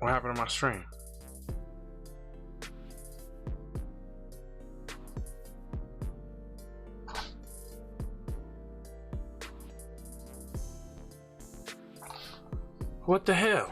What happened to my stream? What the hell?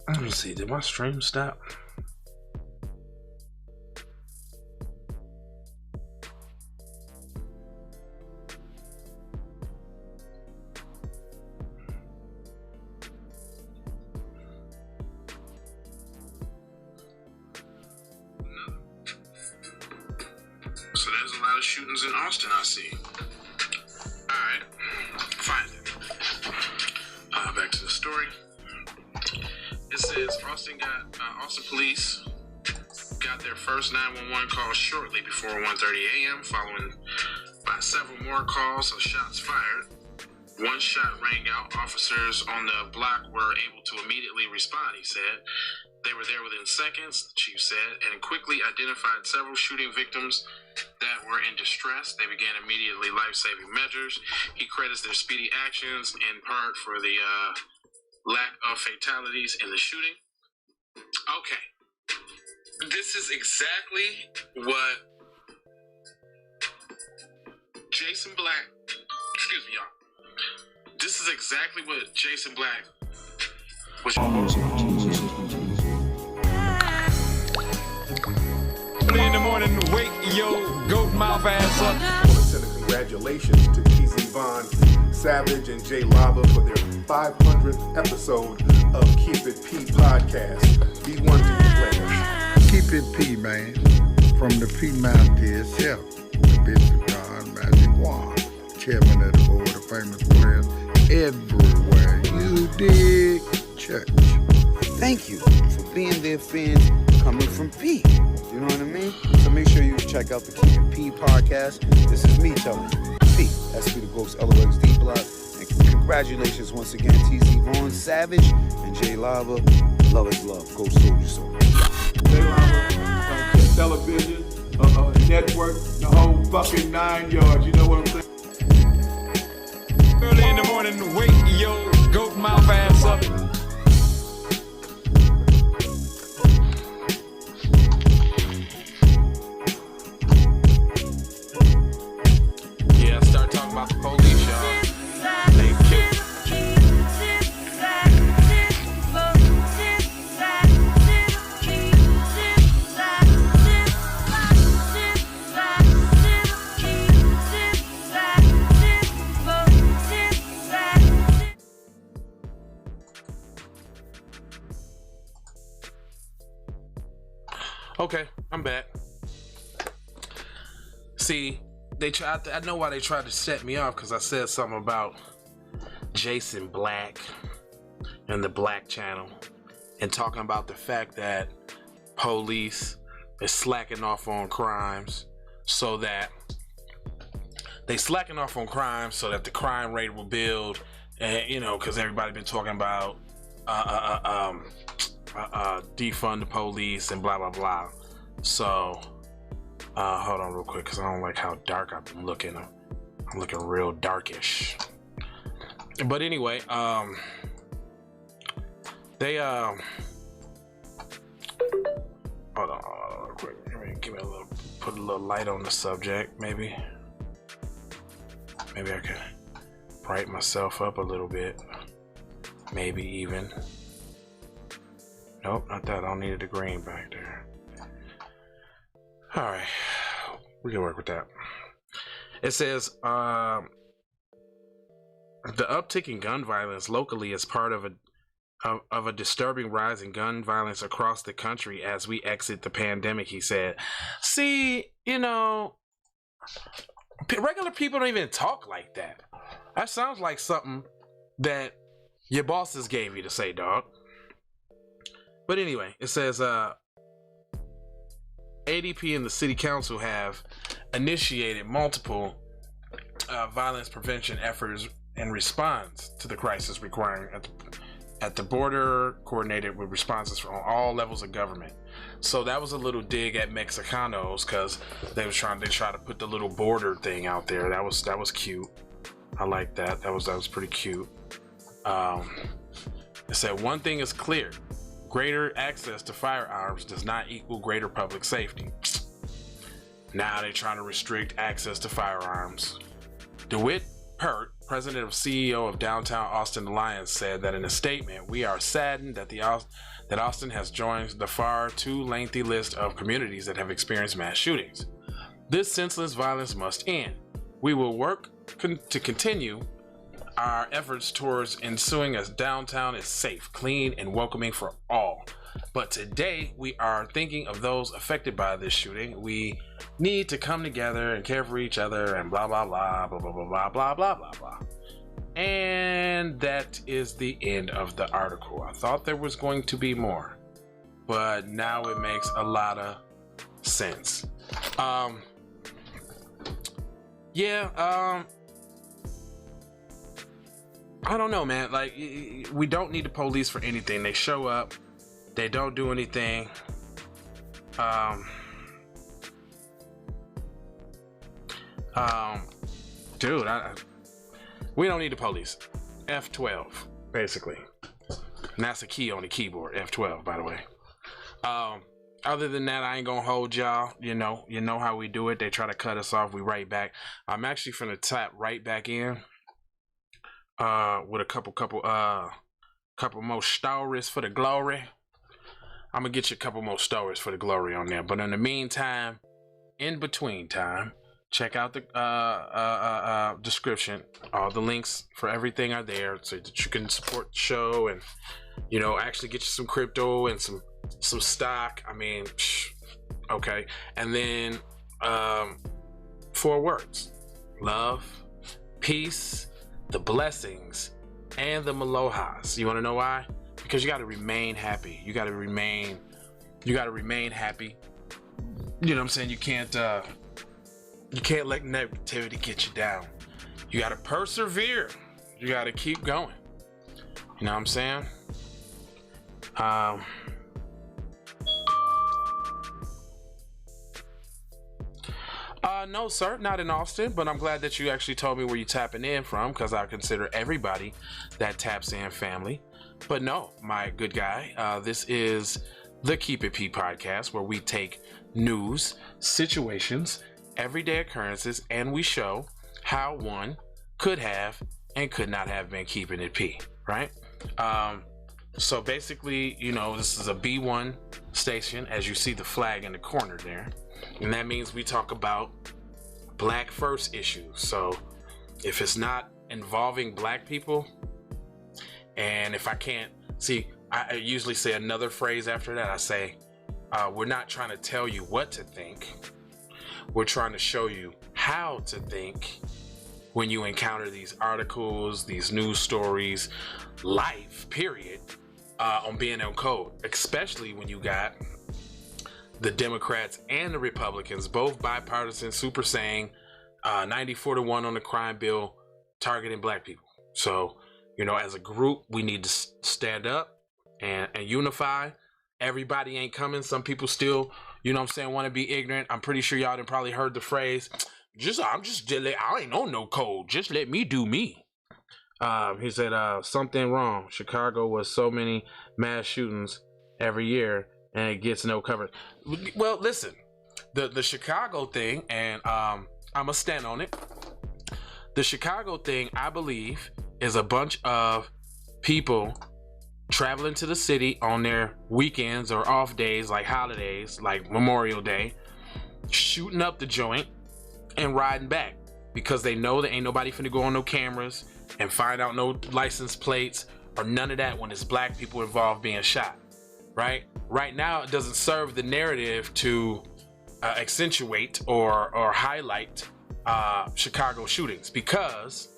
Let me see, did my stream stop? So there's a lot of shootings in Austin, I see. Alright, fine. Back to the story. It says Austin police got their first 911 call shortly before 1:30 a.m. following by several more calls of shots fired. One shot rang out. Officers on the block were able to immediately respond, he said. They were there within seconds, the chief said, and quickly identified several shooting victims that were in distress. They began immediately life-saving measures. He credits their speedy actions in part for the lack of fatalities in the shooting. Okay. This is exactly what Jason Black, excuse me, y'all. This is exactly what Jason Black was. In the morning, wake your goat mouth ass up. I want to send a congratulations to TZ Vaughn, Savage, and Jay Lava for their 500th episode of Keep It P podcast. Be one to your players. Keep It P, man. From the P Mouth to itself. The Bishop John Magic Wand, chairman of the board of famous players everywhere. You dig? Church. Thank you for being their fans coming from P. You know what I mean? So make sure you check out the Keep It P podcast. This is me telling you. P. That's P the Ghost LOXD Block. And congratulations once again, TZ Vaughn, Savage, and Jay Lava. Love is love. Go Soldier Soul. Jay Lava, television, network, the whole fucking 9 yards. You know what I'm saying? Early in the morning, wake your goat mouth ass up. Yeah, start talking about the police, y'all. They killed. Okay, I'm back. See, they tried. I know why they tried to set me off, because I said something about Jason Black and the Black Channel, and talking about the fact that police is slacking off on crimes, so that the crime rate will build, and you know, because everybody been talking about defund the police and blah blah blah. So hold on real quick, because I don't like how dark I've been looking. I'm looking real darkish. But anyway, they hold on real quick. Give me a little, put a little light on the subject. Maybe I can brighten myself up a little bit. Maybe even. Nope, not that. I don't need the green back there. Alright, we can work with that. It says, the uptick in gun violence locally is part of a disturbing rise in gun violence across the country as we exit the pandemic, he said. See, you know, regular people don't even talk like that. That sounds like something that your bosses gave you to say, dog. But anyway, it says ADP and the city council have initiated multiple violence prevention efforts in response to the crisis, requiring at the border, coordinated with responses from all levels of government. So that was a little dig at Mexicanos, because they try to put the little border thing out there. That was cute. I like that. That was pretty cute. It said one thing is clear: greater access to firearms does not equal greater public safety. Now they're trying to restrict access to firearms. DeWitt Pert, president and CEO of Downtown Austin Alliance, said that in a statement, "We are saddened that that Austin has joined the far too lengthy list of communities that have experienced mass shootings. This senseless violence must end. We will work to continue our efforts towards ensuring a downtown is safe, clean, and welcoming for all. But today, we are thinking of those affected by this shooting. We need to come together and care for each other and blah, blah, blah, blah, blah, blah, blah, blah, blah, blah, blah." And that is the end of the article. I thought there was going to be more, but now it makes a lot of sense. I don't know, man. Like, we don't need the police for anything. They show up, they don't do anything. Dude, we don't need the police. F12, basically. And that's a key on the keyboard. F12, by the way. Other than that, I ain't gonna hold y'all. You know how we do it. They try to cut us off, we right back. I'm actually finna tap right back in with a couple more stories for the glory. I'm gonna get you a couple more stories for the glory on there. But in the meantime, in between time, check out the description. All the links for everything are there, so that you can support the show and, you know, actually get you some crypto and some stock. I mean, okay. And then 4 words: love, peace, the blessings, and the malohas. You want to know why? Because you got to remain happy. You got to remain happy. You know what I'm saying? You can't let negativity get you down. You got to persevere. You got to keep going. You know what I'm saying? No, sir, not in Austin, but I'm glad that you actually told me where you tapping in from, because I consider everybody that taps in family. But no, my good guy, this is the Keep It P podcast, where we take news, situations, everyday occurrences, and we show how one could have and could not have been keeping it P, right? So basically, you know, this is a B1 station, as you see the flag in the corner there. And that means we talk about Black first issues. So if it's not involving Black people, and if I can't see, I usually say another phrase after that. I say, we're not trying to tell you what to think. We're trying to show you how to think when you encounter these articles, these news stories, life, period, on being on code, especially when you got the Democrats and the Republicans, both bipartisan, super saying 94-1 on the crime bill targeting Black people. So, you know, as a group, we need to stand up and unify. Everybody ain't coming. Some people still, you know what I'm saying, want to be ignorant. I'm pretty sure y'all done probably heard the phrase, I ain't on no code. Just let me do me. He said, something wrong. Chicago was so many mass shootings every year, and it gets no coverage. Well, listen, the Chicago thing, and I'm going to stand on it. The Chicago thing, I believe, is a bunch of people traveling to the city on their weekends or off days, like holidays, like Memorial Day, shooting up the joint and riding back, because they know there ain't nobody finna go on no cameras and find out no license plates or none of that when it's Black people involved being shot. Right now, it doesn't serve the narrative to accentuate or highlight Chicago shootings, because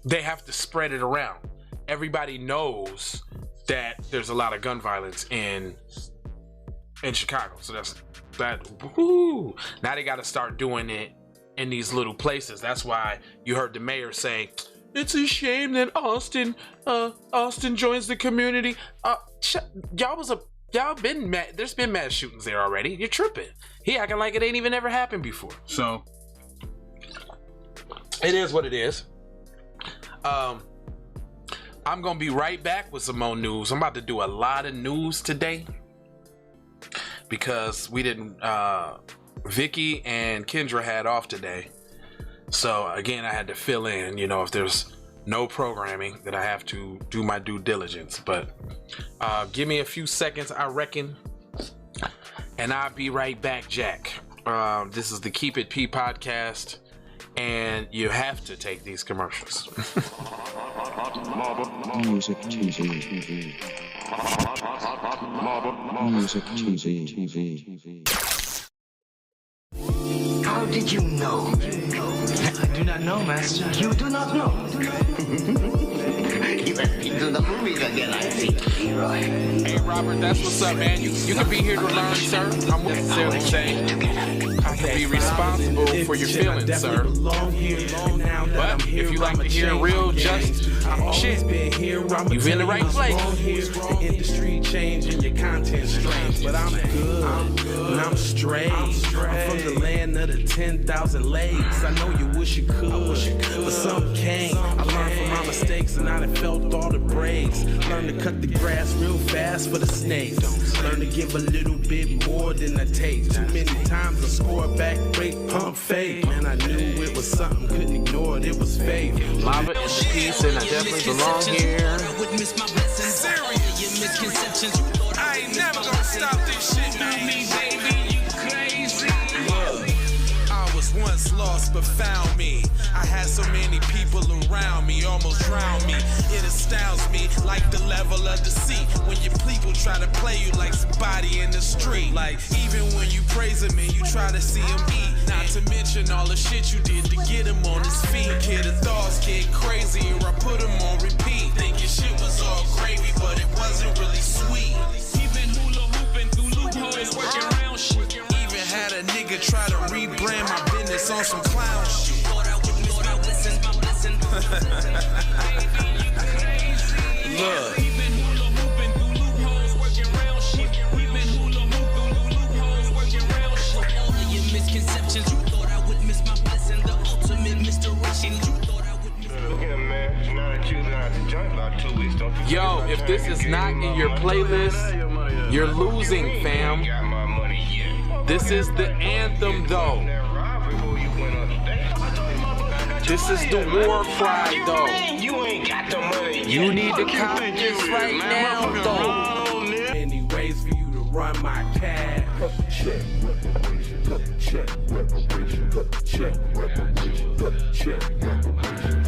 they have to spread it around. Everybody knows that there's a lot of gun violence in Chicago. So that's that. Woo. Now they got to start doing it in these little places. That's why you heard the mayor say, it's a shame that Austin joins the community. Y'all been mad. There's been mass shootings there already. You're tripping. He acting like it ain't even ever happened before. So it is what it is. I'm gonna be right back with some more news. I'm about to do a lot of news today because we didn't. Vicky and Kendra had off today, so again I had to fill in. You know, if there's no programming, that I have to do my due diligence. But give me a few seconds, I reckon, and I'll be right back, Jack. This is the Keep It P podcast, and you have to take these commercials. Music TV. Music TV. How did you know? I do not know, Master. You do not know? You have been to the movies again, I see. Leroy. Hey, Robert, that's what's up, man. You can be here to learn, sir. I'm necessarily saying I can be responsible for your feelings, sir. But if you like to hear real, just shit, you've in the right place. The industry changing, your content strange, but I'm good and I'm straight. I'm from the land of the 10,000 lakes. I know you wish you could, but some can't. I learned from my mistakes and I done felt all the breaks. Learn to cut the grass real fast for the snakes. Learn to give a little bit more than I take. Too many times I score back, break, pump, fake. Man, I knew it was something, couldn't ignore it, it was faith. Lava is the piece and I definitely belong here. I ain't never gonna stop this shit, man. Baby, you crazy. I was once lost but found me. I had so many people around me, almost drowned me. It astounds me like the level of deceit when your people try to play you like somebody in the street. Like even when you praise him and you try to see him eat. Not to mention all the shit you did to get him on his feet. Kid, the thoughts get crazy or I put him on repeat. Thinking shit was all gravy, but it wasn't really sweet. Even hula hooping through loopholes, working around shit. Even had a nigga try to rebrand my business on some clown shit. Look. Yo, if this is not in your playlist, you're losing, fam. This is the anthem, though. This is the war cry, though. You need to copy this right now, though. Any ways for you to run my cash? Check reparation, check reparation, check reparation, check reparation.